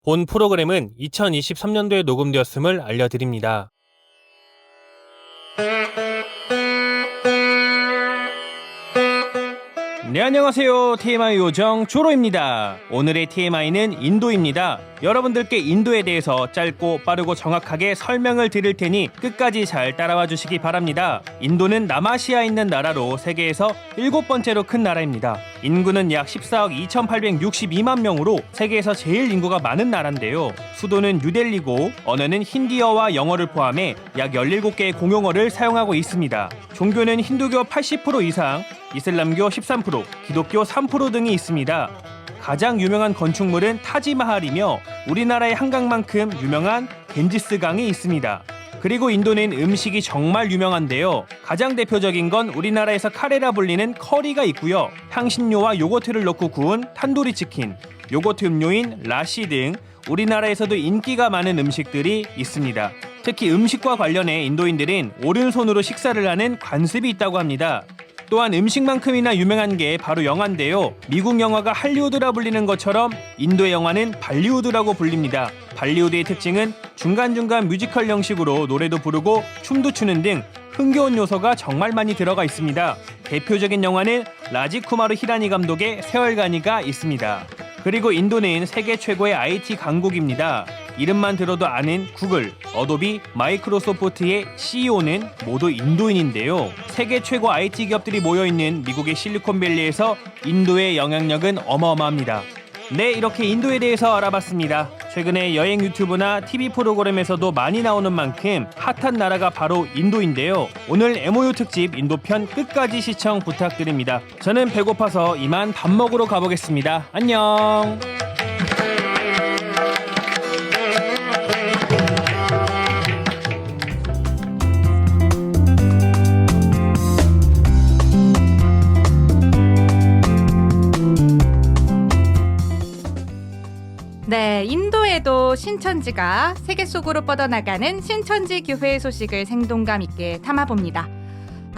본 프로그램은 2023년도에 녹음되었음을 알려드립니다. 네, 안녕하세요. TMI 요정 조로입니다. 오늘의 TMI는 인도입니다. 여러분들께 인도에 대해서 짧고 빠르고 정확하게 설명을 드릴 테니 끝까지 잘 따라와 주시기 바랍니다. 인도는 남아시아에 있는 나라로 세계에서 7번째로 큰 나라입니다. 인구는 약 14억 2,862만 명으로 세계에서 제일 인구가 많은 나라인데요. 수도는 뉴델리고 언어는 힌디어와 영어를 포함해 약 17개의 공용어를 사용하고 있습니다. 종교는 힌두교 80% 이상, 이슬람교 13%, 기독교 3% 등이 있습니다. 가장 유명한 건축물은 타지마할이며 우리나라의 한강만큼 유명한 겐지스강이 있습니다. 그리고 인도는 음식이 정말 유명한데요. 가장 대표적인 건 우리나라에서 카레라 불리는 커리가 있고요. 향신료와 요거트를 넣고 구운 탄두리 치킨, 요거트 음료인 라시 등 우리나라에서도 인기가 많은 음식들이 있습니다. 특히 음식과 관련해 인도인들은 오른손으로 식사를 하는 관습이 있다고 합니다. 또한 음식만큼이나 유명한 게 바로 영화인데요. 미국 영화가 할리우드라 불리는 것처럼 인도의 영화는 발리우드라고 불립니다. 발리우드의 특징은 중간중간 뮤지컬 형식으로 노래도 부르고 춤도 추는 등 흥겨운 요소가 정말 많이 들어가 있습니다. 대표적인 영화는 라지쿠마르 히라니 감독의 세월간이가 있습니다. 그리고 인도는 세계 최고의 IT 강국입니다. 이름만 들어도 아는 구글, 어도비, 마이크로소프트의 CEO는 모두 인도인인데요. 세계 최고 IT 기업들이 모여있는 미국의 실리콘밸리에서 인도의 영향력은 어마어마합니다. 네, 이렇게 인도에 대해서 알아봤습니다. 최근에 여행 유튜브나 TV 프로그램에서도 많이 나오는 만큼 핫한 나라가 바로 인도인데요. 오늘 MOU 특집 인도편 끝까지 시청 부탁드립니다. 저는 배고파서 이만 밥 먹으러 가보겠습니다. 안녕. 네, 인도에도 신천지가 세계 속으로 뻗어나가는 신천지 교회의 소식을 생동감 있게 담아봅니다.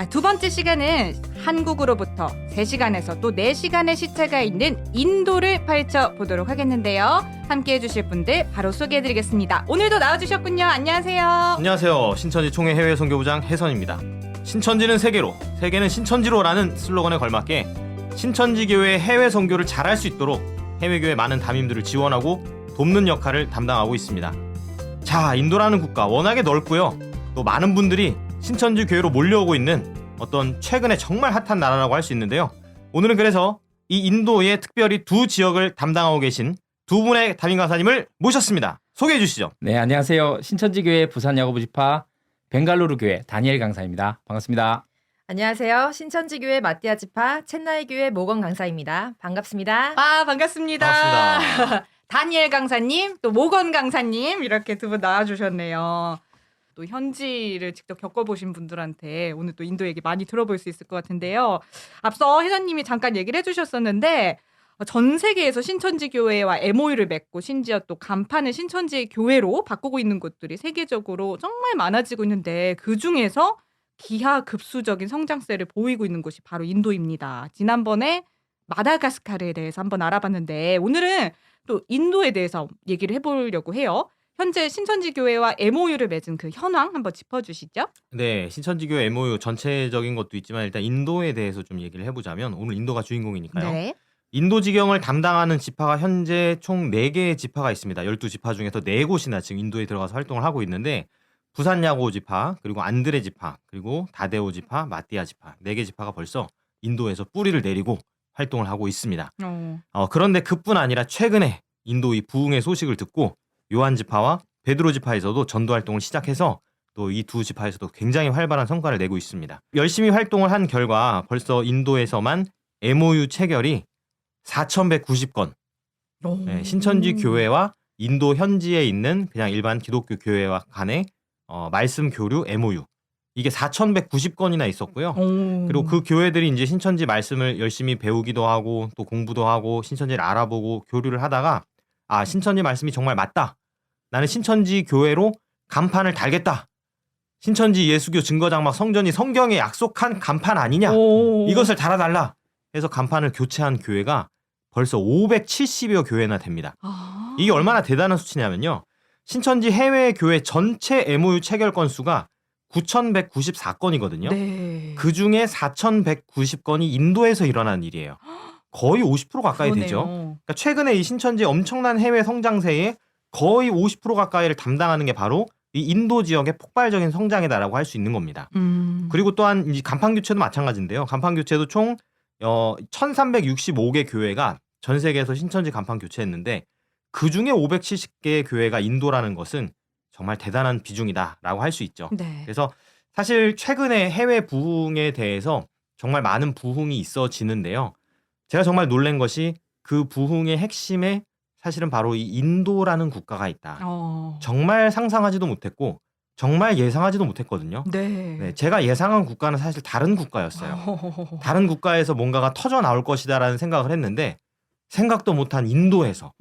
두 번째 시간은 한국으로부터 3시간에서 또 4시간의 시차가 있는 인도를 펼쳐보도록 하겠는데요. 함께해 주실 분들 바로 소개해드리겠습니다. 오늘도 나와주셨군요. 안녕하세요. 안녕하세요. 신천지 총회 해외 선교부장 혜선입니다. 신천지는 세계로, 세계는 신천지로라는 슬로건에 걸맞게 신천지 교회의 해외 선교를 잘할 수 있도록 해외교회 많은 담임들을 지원하고 돕는 역할을 담당하고 있습니다. 자, 인도라는 국가 워낙에 넓고요. 또 많은 분들이 신천지 교회로 몰려오고 있는 어떤 최근에 정말 핫한 나라라고 할 수 있는데요. 오늘은 그래서 이 인도에 특별히 두 지역을 담당하고 계신 두 분의 담임 강사님을 모셨습니다. 소개해 주시죠. 네, 안녕하세요. 신천지교회 부산야고보지파 벵갈루루 교회 다니엘 강사입니다. 반갑습니다. 안녕하세요. 신천지교회 마띠아 지파 첸나이교회 모건 강사입니다. 반갑습니다. 반갑습니다. 반갑습니다. 다니엘 강사님, 또 모건 강사님 이렇게 두 분 나와주셨네요. 또 현지를 직접 겪어보신 분들한테 오늘 또 인도 얘기 많이 들어볼 수 있을 것 같은데요. 앞서 혜선님이 잠깐 얘기를 해주셨었는데 전 세계에서 신천지 교회와 MOU를 맺고 심지어 또 간판을 신천지 교회로 바꾸고 있는 곳들이 세계적으로 정말 많아지고 있는데 그중에서 기하급수적인 성장세를 보이고 있는 곳이 바로 인도입니다. 지난번에 마다가스카르에 대해서 한번 알아봤는데 오늘은 또 인도에 대해서 얘기를 해보려고 해요. 현재 신천지 교회와 MOU를 맺은 그 현황 한번 짚어주시죠. 네, 신천지교회 MOU 전체적인 것도 있지만 일단 인도에 대해서 좀 얘기를 해보자면 오늘 인도가 주인공이니까요. 네. 인도 지경을 담당하는 지파가 현재 총 4개의 지파가 있습니다. 12지파 중에서 4곳이나 지금 인도에 들어가서 활동을 하고 있는데 부산야고 지파, 그리고 안드레 지파, 그리고 다데오 지파, 마띠아 지파 4개 지파가 벌써 인도에서 뿌리를 내리고 활동을 하고 있습니다. 그런데 그뿐 아니라 최근에 인도 이 부흥의 소식을 듣고 요한 지파와 베드로 지파에서도 전도 활동을 시작해서 또 이 두 지파에서도 굉장히 활발한 성과를 내고 있습니다. 열심히 활동을 한 결과 벌써 인도에서만 MOU 체결이 4,190건. 네, 신천지 교회와 인도 현지에 있는 그냥 일반 기독교 교회와 간의 말씀 교류 MOU 이게 4,190건이나 있었고요. 그리고 그 교회들이 이제 신천지 말씀을 열심히 배우기도 하고 또 공부도 하고 신천지를 알아보고 교류를 하다가 신천지 말씀이 정말 맞다. 나는 신천지 교회로 간판을 달겠다. 신천지 예수교 증거장막 성전이 성경에 약속한 간판 아니냐. 이것을 달아달라 해서 간판을 교체한 교회가 벌써 570여 교회나 됩니다. 이게 얼마나 대단한 수치냐면요. 신천지 해외 교회 전체 MOU 체결 건수가 9,194건이거든요. 네. 그 중에 4,190건이 인도에서 일어난 일이에요. 거의 50% 가까이 그러네요. 되죠. 그러니까 최근에 이 신천지의 엄청난 해외 성장세에 거의 50% 가까이를 담당하는 게 바로 이 인도 지역의 폭발적인 성장이다라고 할 수 있는 겁니다. 그리고 또한 이 간판 교체도 마찬가지인데요. 간판 교체도 총 1,365개 교회가 전 세계에서 신천지 간판 교체했는데 그 중에 570개의 교회가 인도라는 것은 정말 대단한 비중이다라고 할 수 있죠. 네. 그래서 사실 최근에 해외 부흥에 대해서 정말 많은 부흥이 있어지는데요. 제가 정말 놀란 것이 그 부흥의 핵심에 사실은 바로 이 인도라는 국가가 있다. 정말 상상하지도 못했고 정말 예상하지도 못했거든요. 네. 네, 제가 예상한 국가는 사실 다른 국가였어요. 다른 국가에서 뭔가가 터져 나올 것이다라는 생각을 했는데 생각도 못한 인도에서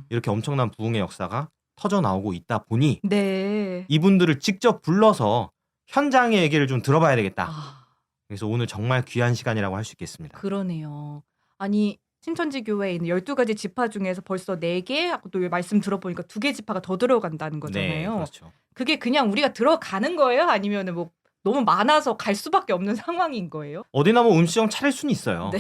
이렇게 엄청난 부흥의 역사가 터져 나오고 있다 보니 네. 이분들을 직접 불러서 현장의 얘기를 좀 들어봐야 되겠다. 아, 그래서 오늘 정말 귀한 시간이라고 할 수 있겠습니다. 그러네요. 아니 신천지 교회에 있는 12가지 지파 중에서 벌써 4개, 아까 또 말씀 들어보니까 2개 지파가 더 들어간다는 네, 거잖아요. 그렇죠. 그게 그냥 우리가 들어가는 거예요? 아니면 뭐 너무 많아서 갈 수밖에 없는 상황인 거예요? 어디나 뭐 음식점 차릴 수는 있어요. 네.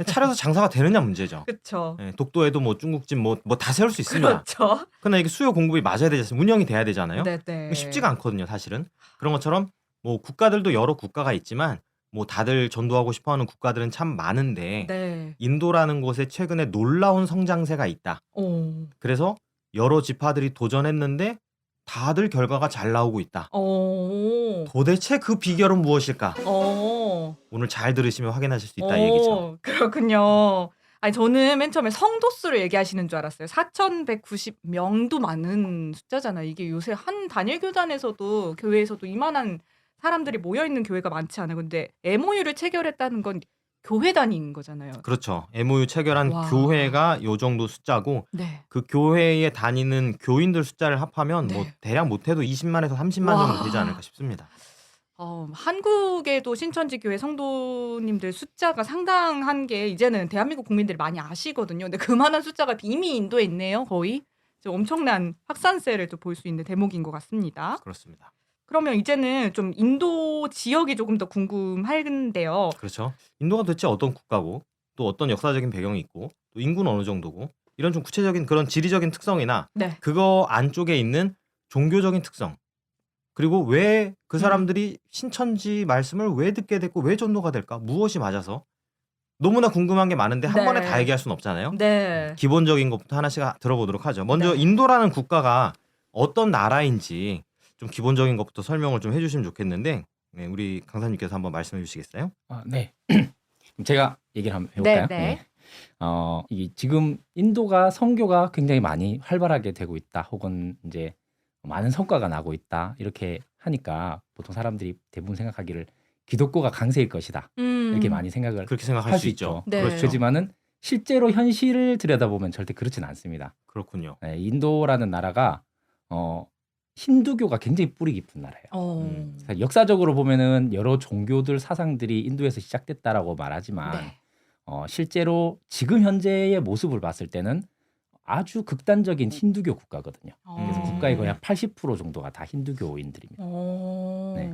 차려서 장사가 되느냐 문제죠. 그렇죠. 네, 독도에도 뭐 중국집 뭐 다 세울 수 있습니다. 그렇죠. 그러나 이게 수요 공급이 맞아야 되지 않습니까? 운영이 돼야 되잖아요. 네, 네. 쉽지가 않거든요, 사실은. 그런 것처럼 뭐 국가들도 여러 국가가 있지만 뭐 다들 전도하고 싶어하는 국가들은 참 많은데 네. 인도라는 곳에 최근에 놀라운 성장세가 있다. 오. 그래서 여러 지파들이 도전했는데 다들 결과가 잘 나오고 있다. 오. 도대체 그 비결은 무엇일까? 오. 오늘 잘 들으시면 확인하실 수 있다 이 얘기죠. 그렇군요. 아니 저는 맨 처음에 성도 수를 얘기하시는 줄 알았어요. 4,190명도 많은 숫자잖아요. 이게 요새 한 단일 교단에서도 교회에서도 이만한 사람들이 모여 있는 교회가 많지 않아요. 근데 MOU를 체결했다는 건 교회 단위인 거잖아요. 그렇죠. MOU 체결한 와. 교회가 요 정도 숫자고 네. 그 교회에 다니는 교인들 숫자를 합하면 뭐 네. 대략 못해도 20만에서 30만 와. 정도 되지 않을까 싶습니다. 한국에도 신천지 교회 성도님들 숫자가 상당한 게 이제는 대한민국 국민들이 많이 아시거든요. 근데 그만한 숫자가 이미 인도에 있네요. 거의 좀 엄청난 확산세를 또 볼 수 있는 대목인 것 같습니다. 그렇습니다. 그러면 이제는 좀 인도 지역이 조금 더 궁금한데요. 그렇죠. 인도가 도대체 어떤 국가고 또 어떤 역사적인 배경이 있고 또 인구는 어느 정도고 이런 좀 구체적인 그런 지리적인 특성이나 네. 그거 안쪽에 있는 종교적인 특성 그리고 왜 그 사람들이 신천지 말씀을 왜 듣게 됐고 왜 전도가 될까? 무엇이 맞아서? 너무나 궁금한 게 많은데 한 네. 번에 다 얘기할 수는 없잖아요. 네. 기본적인 것부터 하나씩 들어보도록 하죠. 먼저 네. 인도라는 국가가 어떤 나라인지 좀 기본적인 것부터 설명을 좀 해주시면 좋겠는데 네, 우리 강사님께서 한번 말씀해 주시겠어요? 네. 그럼 제가 얘기를 한번 해볼까요? 네, 네. 이게 지금 인도가 선교가 굉장히 많이 활발하게 되고 있다. 혹은 이제 많은 성과가 나고 있다. 이렇게 하니까 보통 사람들이 대부분 생각하기를 기독교가 강세일 것이다. 이렇게 많이 생각을 그렇게 생각할 할 수 있죠. 네. 그렇죠. 그렇지만은 실제로 현실을 들여다보면 절대 그렇진 않습니다. 그렇군요. 네, 인도라는 나라가 힌두교가 굉장히 뿌리 깊은 나라예요. 그래서 역사적으로 보면은 여러 종교들 사상들이 인도에서 시작됐다라고 말하지만 네. 실제로 지금 현재의 모습을 봤을 때는 아주 극단적인 힌두교 국가거든요. 그래서 국가의 거의 한 80% 정도가 다 힌두교인들입니다. 네.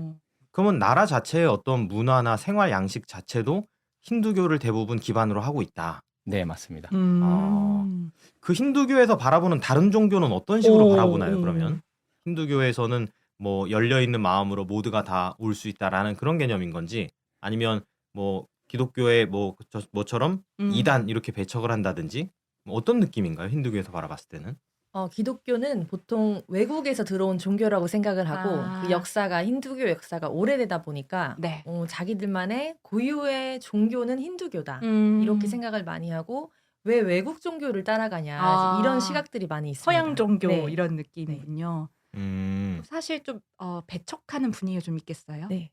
그러면 나라 자체의 어떤 문화나 생활 양식 자체도 힌두교를 대부분 기반으로 하고 있다. 네, 맞습니다. 그 힌두교에서 바라보는 다른 종교는 어떤 식으로 오, 바라보나요? 그러면 힌두교에서는 뭐 열려 있는 마음으로 모두가 다 올 수 있다라는 그런 개념인 건지 아니면 뭐 기독교의 뭐처럼 이단 이렇게 배척을 한다든지 뭐 어떤 느낌인가요? 힌두교에서 바라봤을 때는? 기독교는 보통 외국에서 들어온 종교라고 생각을 하고 아. 그 역사가 힌두교 역사가 오래되다 보니까 네. 자기들만의 고유의 종교는 힌두교다. 이렇게 생각을 많이 하고 왜 외국 종교를 따라가냐 아. 이런 시각들이 많이 있습니다. 서양 종교 네. 이런 느낌이군요. 음. 사실 좀 배척하는 분위기가 좀 있겠어요. 네.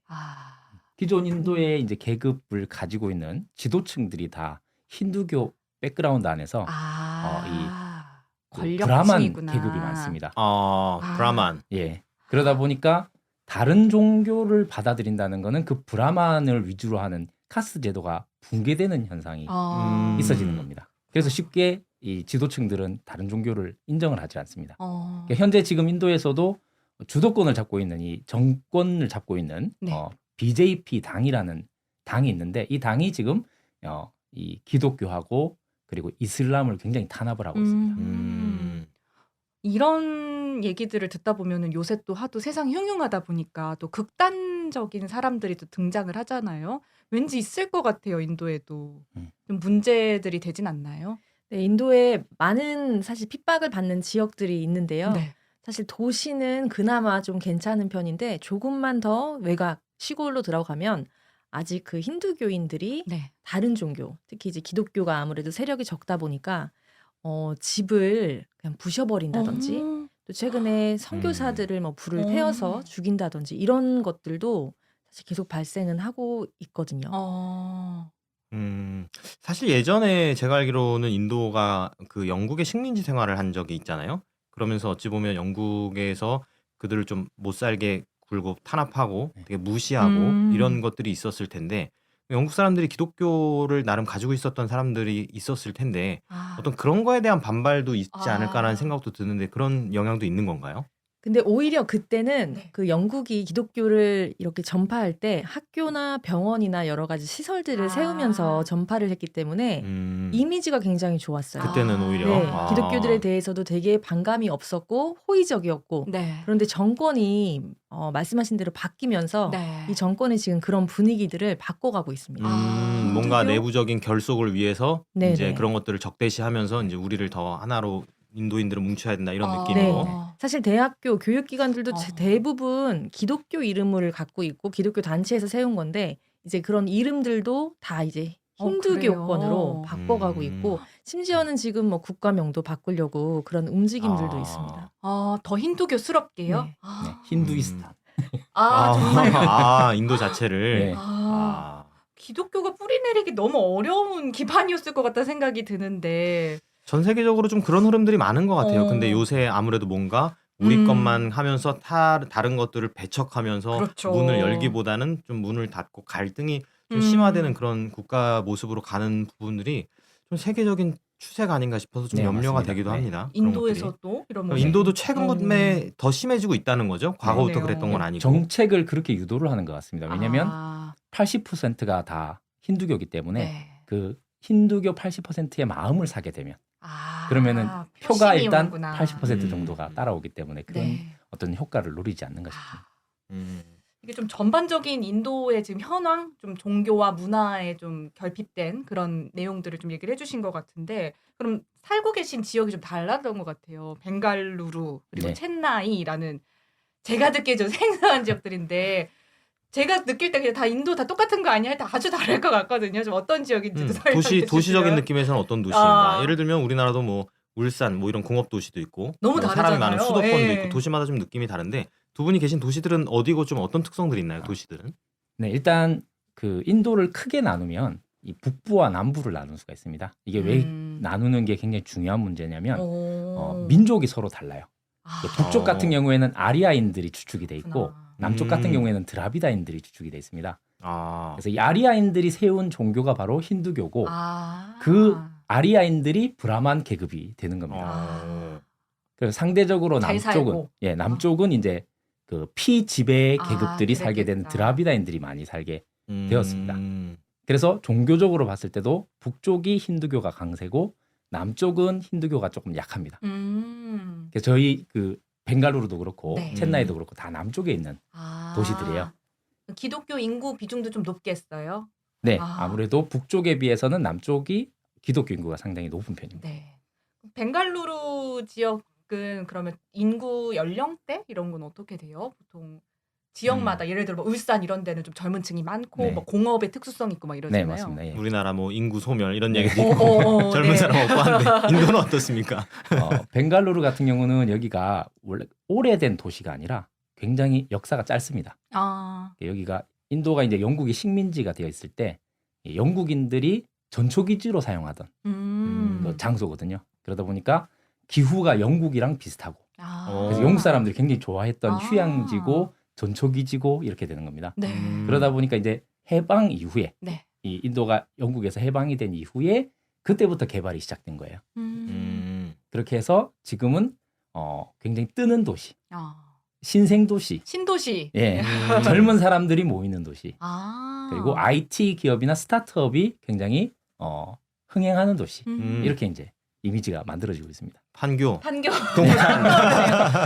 기존 인도의 이제 계급을 가지고 있는 지도층들이 다 힌두교 백그라운드 안에서 그 권력 브라만 층이구나. 계급이 많습니다. 브라만. 예. 그러다 보니까 다른 종교를 받아들인다는 거는 그 브라만을 위주로 하는 카스트 제도가 붕괴되는 현상이 아. 있어지는 겁니다. 그래서 쉽게 이 지도층들은 다른 종교를 인정을 하지 않습니다. 어. 그러니까 현재 지금 인도에서도 주도권을 잡고 있는 이 정권을 잡고 있는 네. BJP 당이라는 당이 있는데 이 당이 지금 이 기독교하고 그리고 이슬람을 굉장히 탄압을 하고 있습니다. 이런 얘기들을 듣다 보면은 요새 또 하도 세상이 흉흉하다 보니까 또 극단적인 사람들이 또 등장을 하잖아요. 왠지 있을 것 같아요, 인도에도. 좀 문제들이 되진 않나요? 네, 인도에 많은 사실 핍박을 받는 지역들이 있는데요. 네. 사실 도시는 그나마 좀 괜찮은 편인데 조금만 더 외곽 시골로 들어가면 아직 그 힌두교인들이 네. 다른 종교, 특히 이제 기독교가 아무래도 세력이 적다 보니까 집을 그냥 부셔버린다든지 또 최근에 선교사들을 뭐 불을 태워서 죽인다든지 이런 것들도 사실 계속 발생은 하고 있거든요. 사실 예전에 제가 알기로는 인도가 그 영국의 식민지 생활을 한 적이 있잖아요. 그러면서 어찌 보면 영국에서 그들을 좀 못 살게 굴고 탄압하고 되게 무시하고 이런 것들이 있었을 텐데 영국 사람들이 기독교를 나름 가지고 있었던 사람들이 있었을 텐데 어떤 그런 거에 대한 반발도 있지 않을까라는 생각도 드는데 그런 영향도 있는 건가요? 근데 오히려 그때는 네. 그 영국이 기독교를 이렇게 전파할 때 학교나 병원이나 여러 가지 시설들을 세우면서 전파를 했기 때문에 이미지가 굉장히 좋았어요. 그때는 오히려 네, 기독교들에 대해서도 되게 반감이 없었고 호의적이었고 네. 그런데 정권이 말씀하신 대로 바뀌면서 네. 이 정권이 지금 그런 분위기들을 바꿔가고 있습니다. 뭔가 힌두교? 내부적인 결속을 위해서 네네. 이제 그런 것들을 적대시하면서 이제 우리를 더 하나로 인도인들을 뭉쳐야 된다 이런 네. 느낌으로. 사실 대학교 교육기관들도 어. 대부분 기독교 이름을 갖고 있고 기독교 단체에서 세운 건데 이제 그런 이름들도 다 이제 힌두교권으로 그래요? 바꿔가고 있고 심지어는 지금 뭐 국가명도 바꾸려고 그런 움직임들도 있습니다. 더 힌두교스럽게요? 네. 네, 힌두이스탄. 정말. 인도 자체를. 네. 기독교가 뿌리 내리기 너무 어려운 기반이었을 것 같다는 생각이 드는데. 전 세계적으로 좀 그런 흐름들이 많은 것 같아요. 근데 요새 아무래도 뭔가 우리 것만 하면서 다른 것들을 배척하면서 그렇죠. 문을 열기보다는 좀 문을 닫고 갈등이 좀 심화되는 그런 국가 모습으로 가는 부분들이 좀 세계적인 추세가 아닌가 싶어서 좀 네, 염려가 맞습니다. 되기도 네. 합니다. 그런 것들이. 인도에서도 이런 모습. 인도도 최근에 더 심해지고 있다는 거죠. 과거부터 그러네요. 그랬던 건 아니고. 정책을 그렇게 유도를 하는 것 같습니다. 왜냐하면 80%가 다 힌두교이기 때문에 네. 그 힌두교 80%의 마음을 사게 되면 그러면은 표가 표심이 일단 오는구나. 80% 정도가 따라오기 때문에 그런 네. 어떤 효과를 노리지 않는가 싶습니다. 이게 좀 전반적인 인도의 지금 현황, 좀 종교와 문화에 좀 결핍된 그런 내용들을 좀 얘기를 해주신 것 같은데, 그럼 살고 계신 지역이 좀 달랐던 것 같아요. 벵갈루루 그리고 네. 첸나이라는 제가 듣기에 좀 생소한 지역들인데 제가 느낄 때 그냥 다 인도 다 똑같은 거 아니야? 할 때 아주 다를 것 같거든요. 좀 어떤 지역인지도 설명해 주시면. 도시적인 느낌에서는 어떤 도시인가? 예를 들면 우리나라도 뭐 울산 뭐 이런 공업 도시도 있고 너무 뭐 사람이 많은 다르잖아요. 수도권도 예. 있고 도시마다 좀 느낌이 다른데 두 분이 계신 도시들은 어디고 좀 어떤 특성들이 있나요? 도시들은? 네, 일단 그 인도를 크게 나누면 이 북부와 남부를 나눌 수가 있습니다. 이게 왜 나누는 게 굉장히 중요한 문제냐면 민족이 서로 달라요. 북쪽 같은 경우에는 아리아인들이 주축이 돼 있고 남쪽 같은 경우에는 드라비다인들이 주축이 돼 있습니다. 그래서 이 아리아인들이 세운 종교가 바로 힌두교고 그 아리아인들이 브라만 계급이 되는 겁니다. 그래서 상대적으로 잘 살고. 남쪽은 이제 그 피지배 계급들이 살게 된 그랬겠다. 드라비다인들이 많이 살게 되었습니다. 그래서 종교적으로 봤을 때도 북쪽이 힌두교가 강세고 남쪽은 힌두교가 조금 약합니다. 그래서 저희 그 벵갈루루도 그렇고 네. 첸나이도 그렇고 다 남쪽에 있는 도시들이에요. 기독교 인구 비중도 좀 높겠어요. 네, 아무래도 북쪽에 비해서는 남쪽이 기독교 인구가 상당히 높은 편입니다. 네. 벵갈루루 지역은 그러면 인구 연령대 이런 건 어떻게 돼요? 보통 지역마다 예를 들어 뭐 울산 이런 데는 좀 젊은 층이 많고 네. 뭐 공업의 특수성 있고 막 네, 이러잖아요. 맞습니다. 예. 우리나라 뭐 인구 소멸 이런 네. 얘기도 있고 젊은 네. 사람 없고 한데 인도는 어떻습니까? 벵갈루루 같은 경우는 여기가 원래 오래된 도시가 아니라 굉장히 역사가 짧습니다. 여기가 인도가 이제 영국이 식민지가 되어 있을 때 영국인들이 전초기지로 사용하던 그 장소거든요. 그러다 보니까 기후가 영국이랑 비슷하고 그래서 영국 사람들이 굉장히 좋아했던 휴양지고 전초기지고 이렇게 되는 겁니다. 네. 그러다 보니까 이제 해방 이후에 네. 이 인도가 영국에서 해방이 된 이후에 그때부터 개발이 시작된 거예요. 그렇게 해서 지금은 굉장히 뜨는 도시, 아. 신생 도시, 신도시. 예, 젊은 사람들이 모이는 도시, 아. 그리고 IT 기업이나 스타트업이 굉장히 흥행하는 도시, 이렇게 이제 이미지가 만들어지고 있습니다. 판교. 판교. 동탄.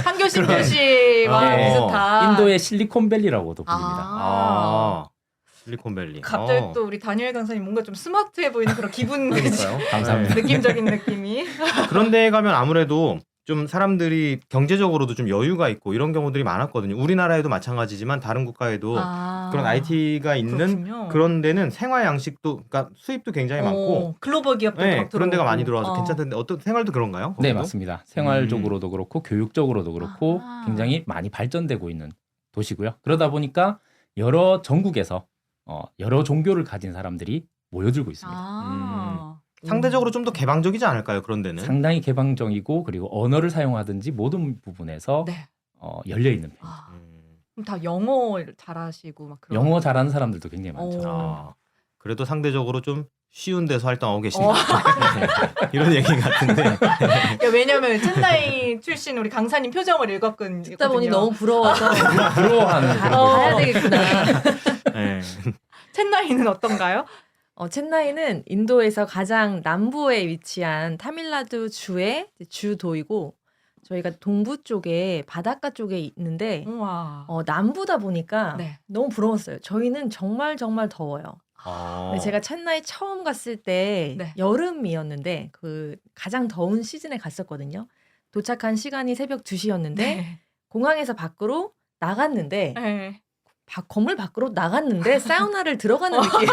판교 신도시와 예, 비슷한. 인도의 실리콘밸리라고도 부릅니다. 아. 실리콘밸리. 갑자기 또 우리 다니엘 강사님 뭔가 좀 스마트해 보이는 그런 기분 그러니까요. 감사합니다. 느낌적인 느낌이. 그런 데 가면 아무래도 좀 사람들이 경제적으로도 좀 여유가 있고 이런 경우들이 많았거든요. 우리나라에도 마찬가지지만 다른 국가에도 그런 IT가 있는 그렇군요. 그런 데는 생활 양식도 그러니까 수입도 굉장히 많고 글로벌 기업들 네, 그런 데가 많이 들어와서 괜찮던데 어떤 생활도 그런가요? 네, 거기도? 맞습니다. 생활적으로도 그렇고 교육적으로도 그렇고 아. 굉장히 많이 발전되고 있는 도시고요. 그러다 보니까 여러 전국에서 여러 종교를 가진 사람들이 모여들고 있습니다. 상대적으로 좀 더 개방적이지 않을까요? 그런 데는. 상당히 개방적이고 그리고 언어를 사용하든지 모든 부분에서 네. 열려 있는 편이죠. 아, 그럼 다 영어 잘하시고 막 그런. 영어 잘하는 사람들도 굉장히 많죠. 아, 그래도 상대적으로 좀 쉬운 데서 활동하고 계신다. 이런 얘기 같은데. 왜냐면 첸나이 출신 우리 강사님 표정을 읽었거든요. 듣다 보니 너무 부러워서 부러워하는 가야 되겠구나. 네. 첸나이는 어떤가요? 첸나이는 인도에서 가장 남부에 위치한 타밀나두 주의 주도이고 저희가 동부 쪽에 바닷가 쪽에 있는데 우와. 남부다 보니까 네. 너무 부러웠어요. 저희는 정말 정말 더워요. 근데 제가 첸나이 처음 갔을 때 네. 여름이었는데 그 가장 더운 시즌에 갔었거든요. 도착한 시간이 새벽 2시였는데 공항에서 밖으로 나갔는데 네. 건물 밖으로 나갔는데 사우나를 들어가는 느낌.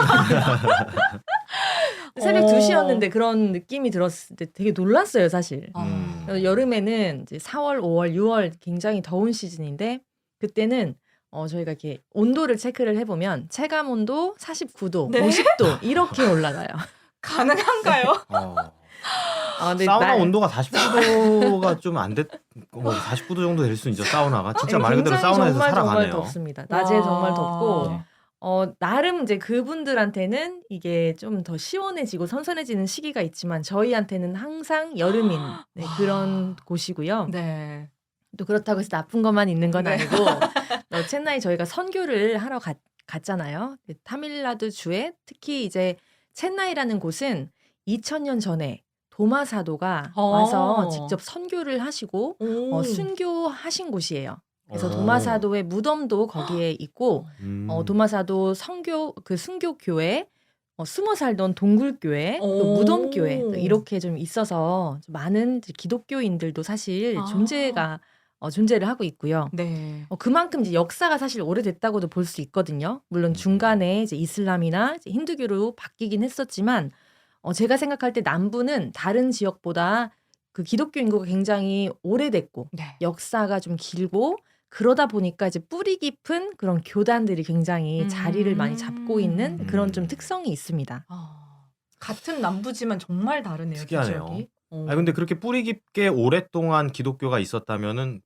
새벽 2시였는데 그런 느낌이 들었을 때 되게 놀랐어요, 사실. 그래서 여름에는 이제 4월, 5월, 6월 굉장히 더운 시즌인데 그때는 저희가 이렇게 온도를 체크를 해보면 체감 온도 49도, 네. 50도 이렇게 올라가요. 가능한가요? 근데 사우나 온도가 49도가 좀 안 됐, 49도 정도 될 수 있죠. 사우나가 진짜 말 그대로 굉장히 사우나에서 정말 살아가네요. 정말 덥습니다. 낮에 와. 정말 덥고 네. 나름 이제 그분들한테는 이게 좀 더 시원해지고 선선해지는 시기가 있지만 저희한테는 항상 여름인 그런 곳이고요. 네. 또 그렇다고 해서 나쁜 것만 있는 건 네. 아니고 첸나이 저희가 선교를 하러 갔잖아요. 타밀나두 주에 특히 이제 첸나이라는 곳은 2000년 전에 도마 사도가 와서 직접 선교를 하시고 순교하신 곳이에요. 그래서 도마 사도의 무덤도 거기에 있고 도마 사도 순교 교회 숨어 살던 동굴교회, 또 무덤교회 이렇게 좀 있어서 많은 기독교인들도 사실 존재를 하고 있고요. 네. 그만큼 이제 역사가 사실 오래됐다고도 볼 수 있거든요. 물론 중간에 이제 이슬람이나 이제 힌두교로 바뀌긴 했었지만 제가 생각할 때 남부는 다른 지역보다 그 기독교 인구가 굉장히 오래됐고 네. 역사가 좀 길고 그러다 보니까 이제 뿌리 깊은 그런 교단들이 굉장히 자리를 많이 잡고 있는 그런 좀 특성이 있습니다. 같은 남부지만 정말 다르네요. 특이하네요. 지역이. 근데 그렇게 뿌리 깊게 오랫동안 기독교가 있었다면은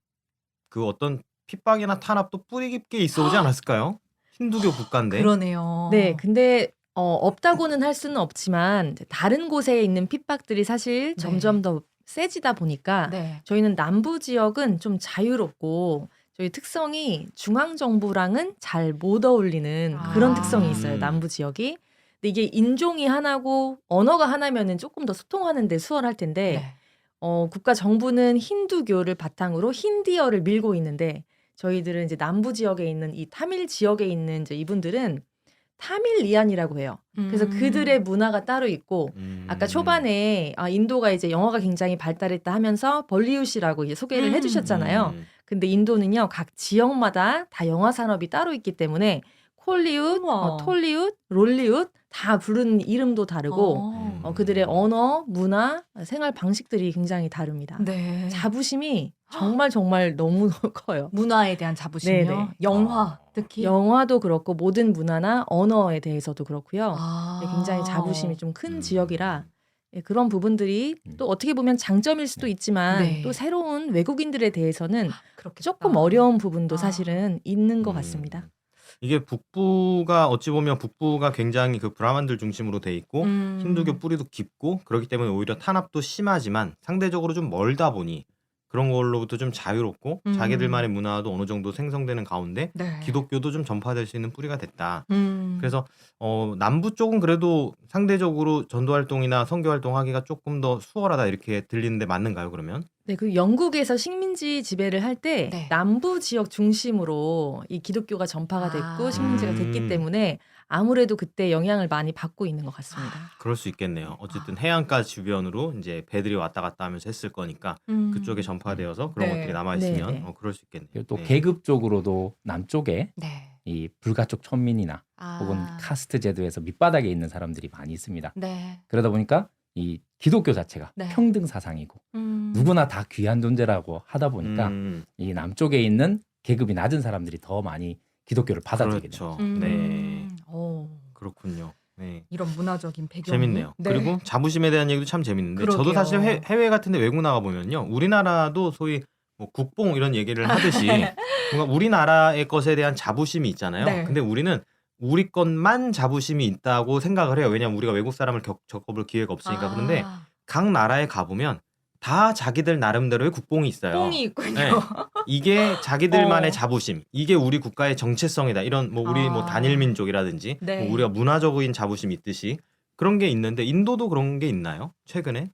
그 어떤 핍박이나 탄압도 뿌리 깊게 있어 오지 않았을까요? 힌두교 국가인데. 그러네요. 네, 근데 없다고는 할 수는 없지만 다른 곳에 있는 핍박들이 사실 점점 더 세지다 보니까 네. 저희는 남부 지역은 좀 자유롭고 저희 특성이 중앙 정부랑은 잘 못 어울리는 그런 특성이 있어요. 남부 지역이. 근데 이게 인종이 하나고 언어가 하나면은 조금 더 소통하는데 수월할 텐데 네. 국가 정부는 힌두교를 바탕으로 힌디어를 밀고 있는데 저희들은 이제 남부 지역에 있는 이 타밀 지역에 있는 이제 이분들은 타밀리안이라고 해요. 그래서 그들의 문화가 따로 있고 아까 초반에 인도가 이제 영어가 굉장히 발달했다 하면서 벌리웃이라고 이제 소개를 해주셨잖아요. 근데 인도는요 각 지역마다 다 영화 산업이 따로 있기 때문에 콜리웃, 톨리웃, 롤리웃 다 부르는 이름도 다르고 그들의 언어, 문화, 생활 방식들이 굉장히 다릅니다. 네. 자부심이 정말 정말 너무 커요. 문화에 대한 자부심이요. 네네. 영화 특히. 영화도 그렇고 모든 문화나 언어에 대해서도 그렇고요. 굉장히 자부심이 좀 큰 지역이라 그런 부분들이 또 어떻게 보면 장점일 수도 있지만 네. 또 새로운 외국인들에 대해서는 그렇겠다. 조금 어려운 부분도 사실은 있는 것 같습니다. 이게 북부가 어찌 보면 북부가 굉장히 그 브라만들 중심으로 돼 있고 힌두교 뿌리도 깊고 그렇기 때문에 오히려 탄압도 심하지만 상대적으로 좀 멀다 보니 그런 걸로부터 좀 자유롭고 자기들만의 문화도 어느 정도 생성되는 가운데 네. 기독교도 좀 전파될 수 있는 뿌리가 됐다. 음. 그래서 남부 쪽은 그래도 상대적으로 전도 활동이나 선교 활동하기가 조금 더 수월하다 이렇게 들리는데 맞는가요, 그러면? 네, 그 영국에서 식민지 지배를 할 때 네. 남부 지역 중심으로 이 기독교가 전파가 됐고 아. 식민지가 됐기 때문에 아무래도 그때 영향을 많이 받고 있는 것 같습니다. 그럴 수 있겠네요. 어쨌든 해안가 주변으로 이제 배들이 왔다 갔다 하면서 했을 거니까 그쪽에 전파되어서 그런 네. 것들이 남아 있으면 네, 네. 그럴 수 있겠네요. 그리고 또 네. 계급적으로도 남쪽에 네. 이 불가쪽 천민이나 아. 혹은 카스트 제도에서 밑바닥에 있는 사람들이 많이 있습니다. 네. 그러다 보니까 이 기독교 자체가 네. 평등 사상이고 누구나 다 귀한 존재라고 하다 보니까 이 남쪽에 있는 계급이 낮은 사람들이 더 많이 기독교를 받아들이게 돼요. 그렇죠. 네. 오. 그렇군요. 네. 이런 문화적인 배경 재밌네요. 그리고 자부심에 대한 얘기도 참 재밌는데 저도 그러게요. 사실 해외 같은 데 외국 나가 보면요. 우리나라도 소위 뭐 국뽕 이런 얘기를 하듯이 뭔가 우리나라의 것에 대한 자부심이 있잖아요. 네. 근데 우리는 우리 것만 자부심이 있다고 생각을 해요. 왜냐하면 우리가 외국 사람을 겪어볼 기회가 없으니까. 그런데 각 나라에 가보면 다 자기들 나름대로의 국뽕이 있어요. 뽕이 있군요. 네. 이게 자기들만의 어. 자부심, 이게 우리 국가의 정체성이다. 이런 뭐 우리 뭐 아. 단일 민족이라든지 네. 뭐 우리가 문화적인 자부심이 있듯이 그런 게 있는데 인도도 그런 게 있나요? 최근에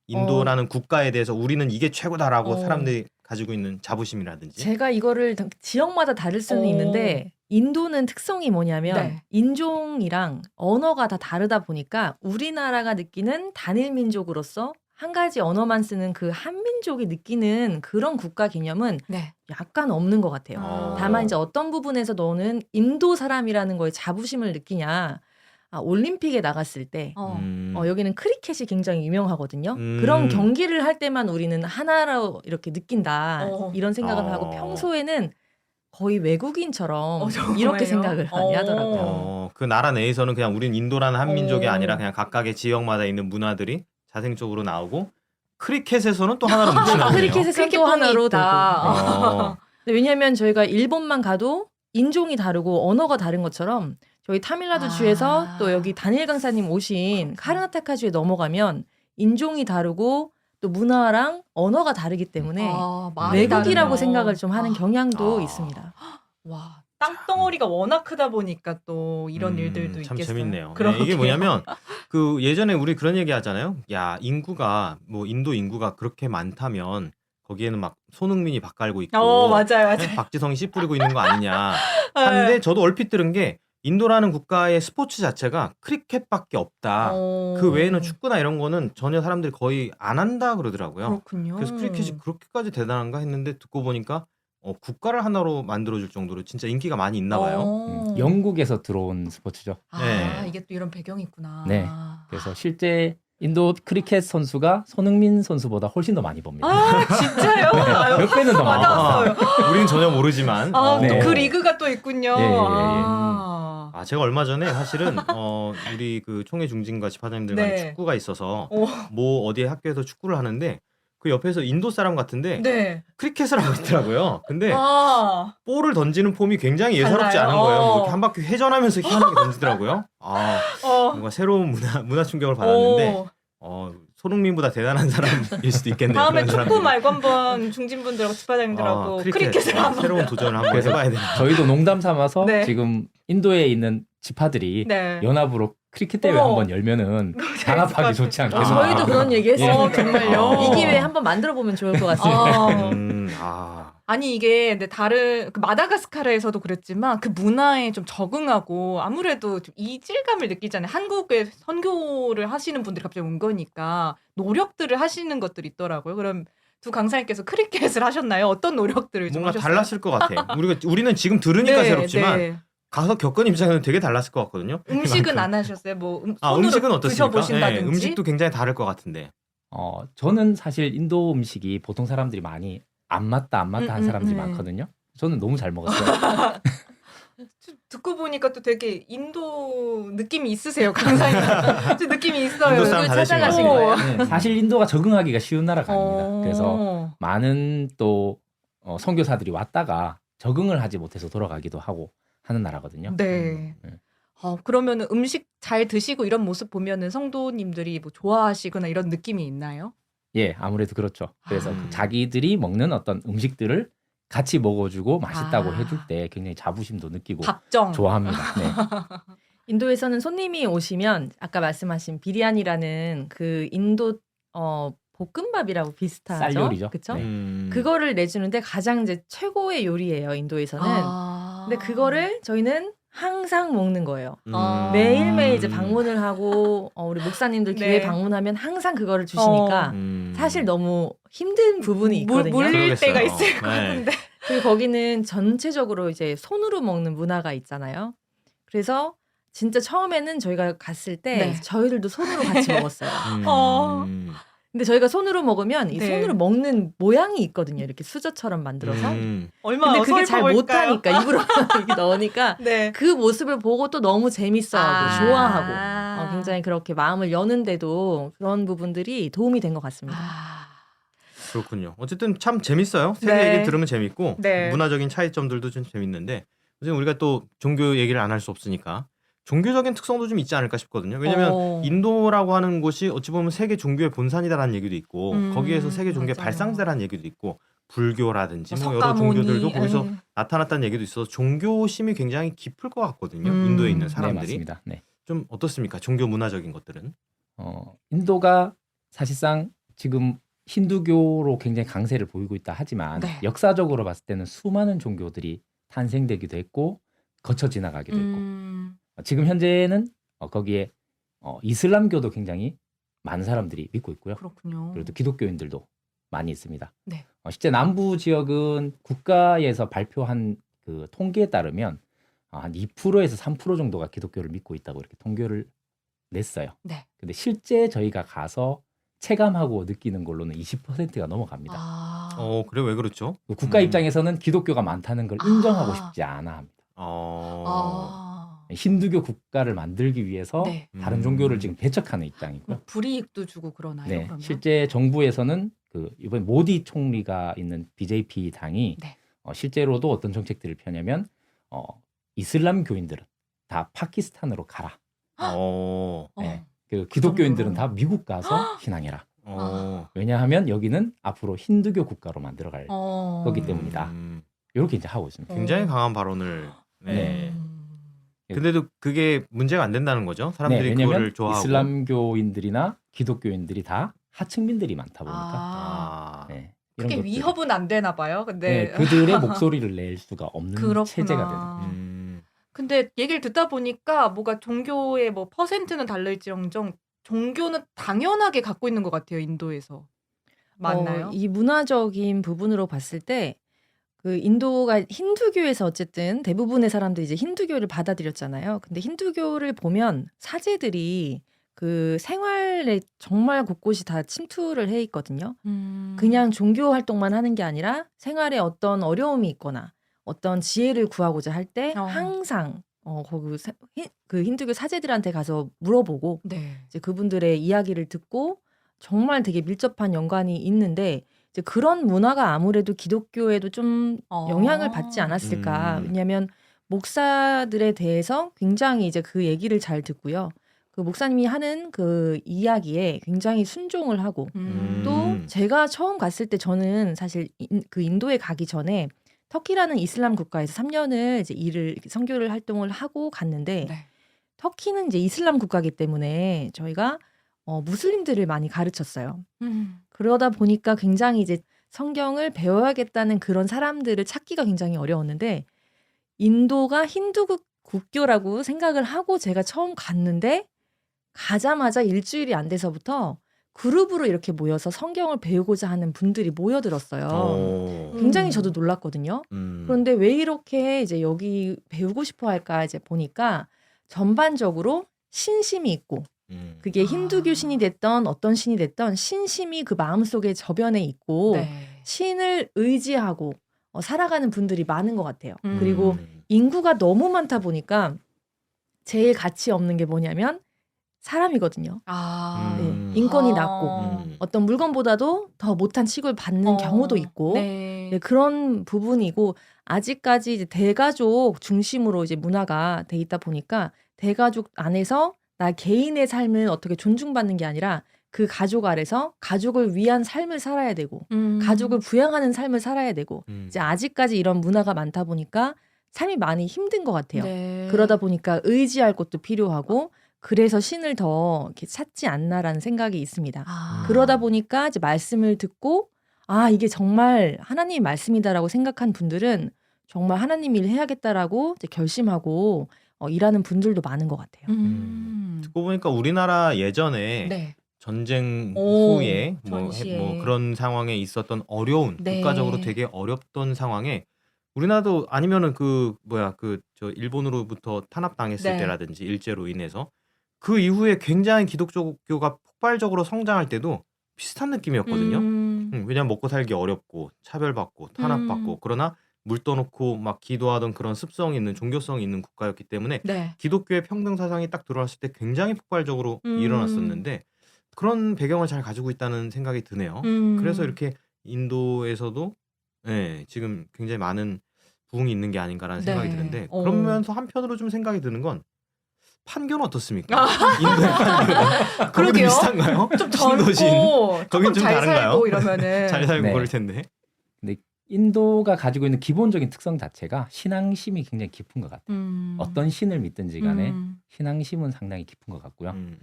인도라는 국가에 대해서 우리는 이게 최고다라고 사람들이 가지고 있는 자부심이라든지. 제가 이거를 지역마다 다를 수는 오. 있는데 인도는 특성이 뭐냐면 네. 인종이랑 언어가 다 다르다 보니까 우리나라가 느끼는 단일 민족으로서 한 가지 언어만 쓰는 그 한민족이 느끼는 그런 국가 개념은 네. 약간 없는 것 같아요. 아. 다만 이제 어떤 부분에서 너는 인도 사람이라는 거에 자부심을 느끼냐. 올림픽에 나갔을 때 여기는 크리켓이 굉장히 유명하거든요. 그런 경기를 할 때만 우리는 하나로 이렇게 느낀다. 이런 생각을 하고 평소에는 거의 외국인처럼 정말요? 이렇게 생각을 많이 하더라고요. 그 나라 내에서는 그냥 우린 인도라는 한 민족이 어. 아니라 그냥 각각의 지역마다 있는 문화들이 자생적으로 나오고 크리켓에서는 또 하나로 뭉치나보네요. 크리켓에서 또 하나로 되고. 어. 근데 왜냐하면 저희가 일본만 가도 인종이 다르고 언어가 다른 것처럼 저희 타밀나두 주에서 또 여기 다니엘 강사님 오신 카르나타카 주에 넘어가면 인종이 다르고 또 문화랑 언어가 다르기 때문에 많이 외국이라고 다르네요. 생각을 좀 하는 경향도 아. 있습니다. 와, 땅덩어리가 워낙 크다 보니까 또 이런 일들도 참 있겠어요. 재밌네요. 네, 그러게요. 이게 뭐냐면 그 예전에 우리 그런 얘기 하잖아요. 야, 인구가 뭐 인도 인구가 그렇게 많다면 거기에는 막 손흥민이 밥 깔고 있고 맞아요. 박지성이 씨 뿌리고 있는 거 아니냐 하는데 저도 얼핏 들은 게 인도라는 국가의 스포츠 자체가 크리켓밖에 없다. 그 외에는 축구나 이런 거는 전혀 사람들이 거의 안 한다 그러더라고요. 그렇군요. 그래서 크리켓이 그렇게까지 대단한가 했는데 듣고 보니까 국가를 하나로 만들어줄 정도로 진짜 인기가 많이 있나 봐요. 영국에서 들어온 스포츠죠. 네. 이게 또 이런 배경이 있구나. 네. 그래서 실제 인도 크리켓 선수가 손흥민 선수보다 훨씬 더 많이 법니다. 진짜요? 아유, 몇 배는 더 많이 받았어요. 우리는 전혀 모르지만. 또 네. 그 리그가 또 있군요. 예, 예, 예. 제가 얼마 전에 사실은 우리 그 총회 중진과 집화장님들 간에 네. 축구가 있어서 오. 뭐 어디에 학교에서 축구를 하는데 그 옆에서 인도 사람 같은데 네. 크리켓을 하고 있더라고요. 근데 아, 볼을 던지는 폼이 굉장히 예사롭지 달라요? 않은 거예요. 뭐 어. 이렇게 한 바퀴 회전하면서 희한하게 던지더라고요. 뭔가 새로운 문화 충격을 받았는데 손흥민보다 대단한 사람일 수도 있겠네요. 다음에 그런 축구 사람들이. 말고 한번 중진분들하고 집화장님들하고 크리켓을 한번. 새로운 도전을 한번 그래서 해봐야 되나. 저희도 농담 삼아서 네. 지금 인도에 있는 지파들이 네. 연합으로 크리켓 대회 어머. 한번 열면은 단합하기 좋지 않겠나. 저희도 그런 얘기 했어요. 정말요? 이 기회에 한번 만들어 보면 좋을 것 같습니다. 아니 이게 근데 다른 그 마다가스카르에서도 그랬지만 그 문화에 좀 적응하고 아무래도 좀 이질감을 느끼잖아요. 한국에 선교를 하시는 분들이 갑자기 온 거니까 노력들을 하시는 것들이 있더라고요. 그럼 두 강사님께서 크리켓을 하셨나요? 어떤 노력들을 좀 뭔가 하셨어요? 달랐을 것 같아. 우리는 지금 들으니까 네, 새롭지만 네. 가서 겪은 입장에서는 되게 달랐을 것 같거든요. 음식은 그만큼. 안 하셨어요? 뭐 손으로 음식은 어떻습니까? 드셔보신다든지? 음식도 굉장히 다를 것 같은데. 저는 사실 인도 음식이 보통 사람들이 많이 안 맞다 하는 사람들이 많거든요. 저는 너무 잘 먹었어요. 듣고 보니까 또 되게 인도 느낌이 있으세요, 강사님. 좀 느낌이 있어요. 인도 사람 그걸 다르신 것 찾아가신 같아요. 거예요? 네, 사실 인도가 적응하기가 쉬운 나라가 아닙니다. 그래서 어. 많은 또 선교사들이 왔다가 적응을 하지 못해서 돌아가기도 하고 하는 나라거든요. 네. 네. 그러면 음식 잘 드시고 이런 모습 보면은 성도님들이 뭐 좋아하시거나 이런 느낌이 있나요? 예, 아무래도 그렇죠. 그래서 아. 그 자기들이 먹는 어떤 음식들을 같이 먹어주고 맛있다고 아. 해줄 때 굉장히 자부심도 느끼고 밥정. 좋아합니다. 네. 인도에서는 손님이 오시면 아까 말씀하신 비리안이라는 그 인도 볶음밥이라고 비슷하죠. 쌀 요리죠. 그쵸? 네. 그거를 내주는데 가장 이제 최고의 요리예요, 인도에서는. 근데 그거를 저희는 항상 먹는 거예요. 매일매일 이제 방문을 하고 우리 목사님들 교회 네. 방문하면 항상 그거를 주시니까 사실 너무 힘든 부분이 있거든요. 물릴 그러겠어요. 때가 있을 것 네. 같은데. 그리고 거기는 전체적으로 이제 손으로 먹는 문화가 있잖아요. 그래서 진짜 처음에는 저희가 갔을 때 네. 저희들도 손으로 같이 먹었어요. 어. 근데 저희가 손으로 먹으면 이 네. 손으로 먹는 모양이 있거든요. 이렇게 수저처럼 만들어서. 얼마나 근데 그게 잘 어설퍼 못하니까 입으로 이렇게 넣으니까 네. 그 모습을 보고 또 너무 재밌어하고 좋아하고 아. 굉장히 그렇게 마음을 여는데도 그런 부분들이 도움이 된 것 같습니다. 그렇군요. 어쨌든 참 재밌어요. 세계 네. 얘기 들으면 재밌고 네. 문화적인 차이점들도 좀 재밌는데 어쨌든 우리가 또 종교 얘기를 안 할 수 없으니까 종교적인 특성도 좀 있지 않을까 싶거든요. 왜냐하면 인도라고 하는 곳이 어찌 보면 세계 종교의 본산이다라는 얘기도 있고 거기에서 세계 종교의 맞아요. 발상지라는 얘기도 있고 불교라든지 뭐 여러 석가모니, 종교들도 거기서 예. 나타났다는 얘기도 있어서 종교심이 굉장히 깊을 것 같거든요. 인도에 있는 네, 사람들이. 맞습니다. 네. 좀 어떻습니까? 종교 문화적인 것들은. 인도가 사실상 지금 힌두교로 굉장히 강세를 보이고 있다 하지만 네. 역사적으로 봤을 때는 수많은 종교들이 탄생되기도 했고 거쳐 지나가기도 했고 지금 현재는 거기에 이슬람교도 굉장히 많은 사람들이 믿고 있고요. 그렇군요. 그리고 또 기독교인들도 많이 있습니다. 네. 실제 남부 지역은 국가에서 발표한 그 통계에 따르면 한 2%에서 3% 정도가 기독교를 믿고 있다고 이렇게 통계를 냈어요. 네. 근데 실제 저희가 가서 체감하고 느끼는 걸로는 20%가 넘어갑니다. 그래 왜 그렇죠? 그 국가 입장에서는 기독교가 많다는 걸 인정하고 싶지 않아 합니다. 힌두교 국가를 만들기 위해서 네. 다른 종교를 지금 배척하는 입장이고요. 불이익도 주고 그러나요? 네, 그러면? 실제 정부에서는 그 이번 모디 총리가 있는 BJP 당이 네. 실제로도 어떤 정책들을 펴냐면 이슬람 교인들은 다 파키스탄으로 가라. 네, 그 기독교인들은 다 미국 가서 신앙해라. 왜냐하면 여기는 앞으로 힌두교 국가로 만들어갈 거기 때문이다. 이렇게 이제 하고 있습니다. 굉장히 강한 발언을. 네. 네. 근데도 그게 문제가 안 된다는 거죠. 네, 사람들이 왜냐하면 그거를 좋아하고. 이슬람교인들이나 기독교인들이 다 하층민들이 많다 보니까 네, 이런 그게 것들이- 위협은 안 되나 봐요. 근데 네, 그들의 목소리를 낼 수가 없는 그렇구나. 체제가 되는. 근데 얘기를 듣다 보니까 뭐가 종교의 뭐 퍼센트는 다를지언정 종교는 당연하게 갖고 있는 것 같아요. 인도에서. 맞나요? 이 문화적인 부분으로 봤을 때 그 인도가 힌두교에서 어쨌든 대부분의 사람들이 이제 힌두교를 받아들였잖아요. 근데 힌두교를 보면 사제들이 그 생활에 정말 곳곳이 다 침투를 해 있거든요. 그냥 종교 활동만 하는 게 아니라 생활에 어떤 어려움이 있거나 어떤 지혜를 구하고자 할 때 항상 그 힌두교 사제들한테 가서 물어보고 네. 이제 그분들의 이야기를 듣고 정말 되게 밀접한 연관이 있는데 이제 그런 문화가 아무래도 기독교에도 좀 영향을 받지 않았을까. 왜냐하면 목사들에 대해서 굉장히 이제 그 얘기를 잘 듣고요. 그 목사님이 하는 그 이야기에 굉장히 순종을 하고 또 제가 처음 갔을 때 저는 사실 그 인도에 가기 전에 터키라는 이슬람 국가에서 3년을 이제 선교를 활동을 하고 갔는데 네. 터키는 이제 이슬람 국가이기 때문에 저희가 무슬림들을 많이 가르쳤어요. 그러다 보니까 굉장히 이제 성경을 배워야겠다는 그런 사람들을 찾기가 굉장히 어려웠는데 인도가 힌두국교라고 생각을 하고 제가 처음 갔는데 가자마자 일주일이 안 돼서부터 그룹으로 이렇게 모여서 성경을 배우고자 하는 분들이 모여들었어요. 굉장히 저도 놀랐거든요. 그런데 왜 이렇게 이제 여기 배우고 싶어 할까 이제 보니까 전반적으로 신심이 있고 그게 힌두교 신이 됐던 어떤 신이 됐던 신심이 그 마음속에 저변에 있고 네. 신을 의지하고 살아가는 분들이 많은 것 같아요. 그리고 인구가 너무 많다 보니까 제일 가치 없는 게 뭐냐면 사람이거든요. 아. 네, 인권이 아. 낮고 어떤 물건보다도 더 못한 취급을 받는 경우도 있고 네. 네, 그런 부분이고 아직까지 이제 대가족 중심으로 이제 문화가 돼 있다 보니까 대가족 안에서 나 개인의 삶을 어떻게 존중받는 게 아니라 그 가족 아래서 가족을 위한 삶을 살아야 되고 가족을 부양하는 삶을 살아야 되고 이제 아직까지 이런 문화가 많다 보니까 삶이 많이 힘든 것 같아요. 네. 그러다 보니까 의지할 것도 필요하고 그래서 신을 더 이렇게 찾지 않나라는 생각이 있습니다. 아. 그러다 보니까 이제 말씀을 듣고 아 이게 정말 하나님 말씀이다라고 생각한 분들은 정말 하나님 일 해야겠다라고 이제 결심하고 일하는 분들도 많은 것 같아요. 듣고 보니까 우리나라 예전에 네. 전쟁 오, 후에 전시에. 뭐 그런 상황에 있었던 어려운 네. 국가적으로 되게 어렵던 상황에 우리나라도 아니면은 저 일본으로부터 탄압당했을 네. 때라든지 일제로 인해서 그 이후에 굉장히 기독교가 폭발적으로 성장할 때도 비슷한 느낌이었거든요. 왜냐면 먹고 살기 어렵고 차별받고 탄압받고 그러나 물 떠놓고 막 기도하던 그런 습성이 있는 종교성이 있는 국가였기 때문에 네. 기독교의 평등 사상이 딱 들어왔을 때 굉장히 폭발적으로 일어났었는데 그런 배경을 잘 가지고 있다는 생각이 드네요. 그래서 이렇게 인도에서도 예, 지금 굉장히 많은 부흥이 있는 게 아닌가라는 생각이 네. 드는데 어. 그러면서 한편으로 좀 생각이 드는 건 판교는 어떻습니까? 인도의 판교는 거기도 그러게요. 비슷한가요? 좀 신도시 젊고 거긴 조금 좀 잘 다른가요? 살고 이러면은 잘 살고 네. 그럴 텐데. 인도가 가지고 있는 기본적인 특성 자체가 신앙심이 굉장히 깊은 것 같아요. 음. 어떤 신을 믿든지 간에 신앙심은 상당히 깊은 것 같고요. 음.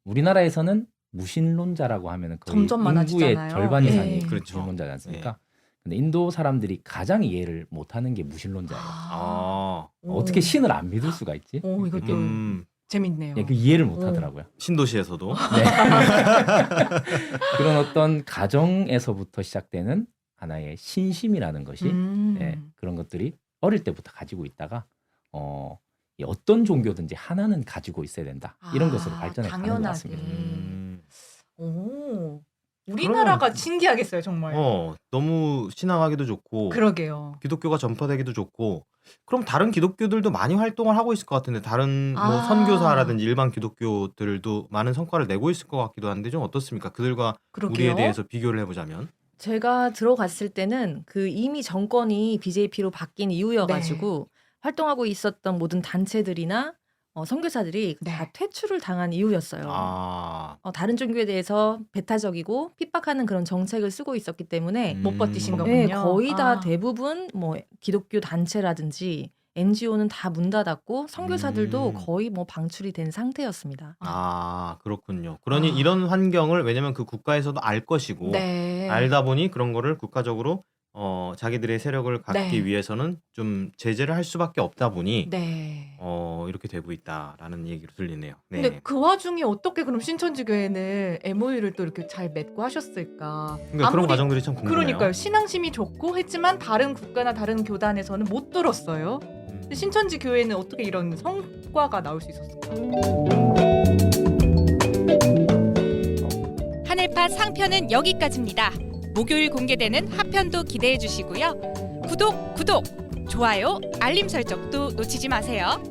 우리나라에서는 무신론자라고 하면은 거의 점점 인구의 많아지잖아요. 절반 예. 이상이 그렇죠. 무신론자지 않습니까? 근데 인도 사람들이 가장 이해를 못하는 게 무신론자예요. 아, 어떻게 신을 안 믿을 수가 있지? 오, 이것도 이렇게 재밌네요. 그 이해를 못하더라고요. 신도시에서도 네. 그런 어떤 가정에서부터 시작되는 하나의 신심이라는 것이 예, 그런 것들이 어릴 때부터 가지고 있다가 이 어떤 종교든지 하나는 가지고 있어야 된다. 이런 것으로 발전해 가는 것 당연하게. 같습니다. 오. 우리나라가 신기하겠어요, 정말. 너무 신앙하기도 좋고 그러게요. 기독교가 전파되기도 좋고 그럼 다른 기독교들도 많이 활동을 하고 있을 것 같은데 다른 뭐 아. 선교사라든지 일반 기독교들도 많은 성과를 내고 있을 것 같기도 한데 좀 어떻습니까? 그들과 그러게요. 우리에 대해서 비교를 해보자면 제가 들어갔을 때는 그 이미 정권이 BJP로 바뀐 이후여가지고 활동하고 있었던 모든 단체들이나 선교사들이 네. 다 퇴출을 당한 이유였어요. 아, 다른 종교에 대해서 배타적이고 핍박하는 그런 정책을 쓰고 있었기 때문에 못 버티신 네, 거군요. 거의 다 아. 대부분 뭐 기독교 단체라든지 NGO는 다 문 닫았고 선교사들도 거의 뭐 방출이 된 상태였습니다. 그렇군요. 그러니 이런 환경을 왜냐면 그 국가에서도 알 것이고 네. 알다 보니 그런 거를 국가적으로 자기들의 세력을 갖기 네. 위해서는 좀 제재를 할 수밖에 없다 보니 네. 이렇게 되고 있다라는 얘기로 들리네요. 네. 근데 그 와중에 어떻게 그럼 신천지교회는 MOU를 또 이렇게 잘 맺고 하셨을까? 그러니까 그런 과정들이 참 궁금해요. 그러니까요. 신앙심이 좋고 했지만 다른 국가나 다른 교단에서는 못 들었어요. 근데 신천지 교회는 어떻게 이런 성과가 나올 수 있었을까? 하늘파 상편은 여기까지입니다. 목요일 공개되는 하편도 기대해 주시고요. 구독, 좋아요, 알림 설정도 놓치지 마세요.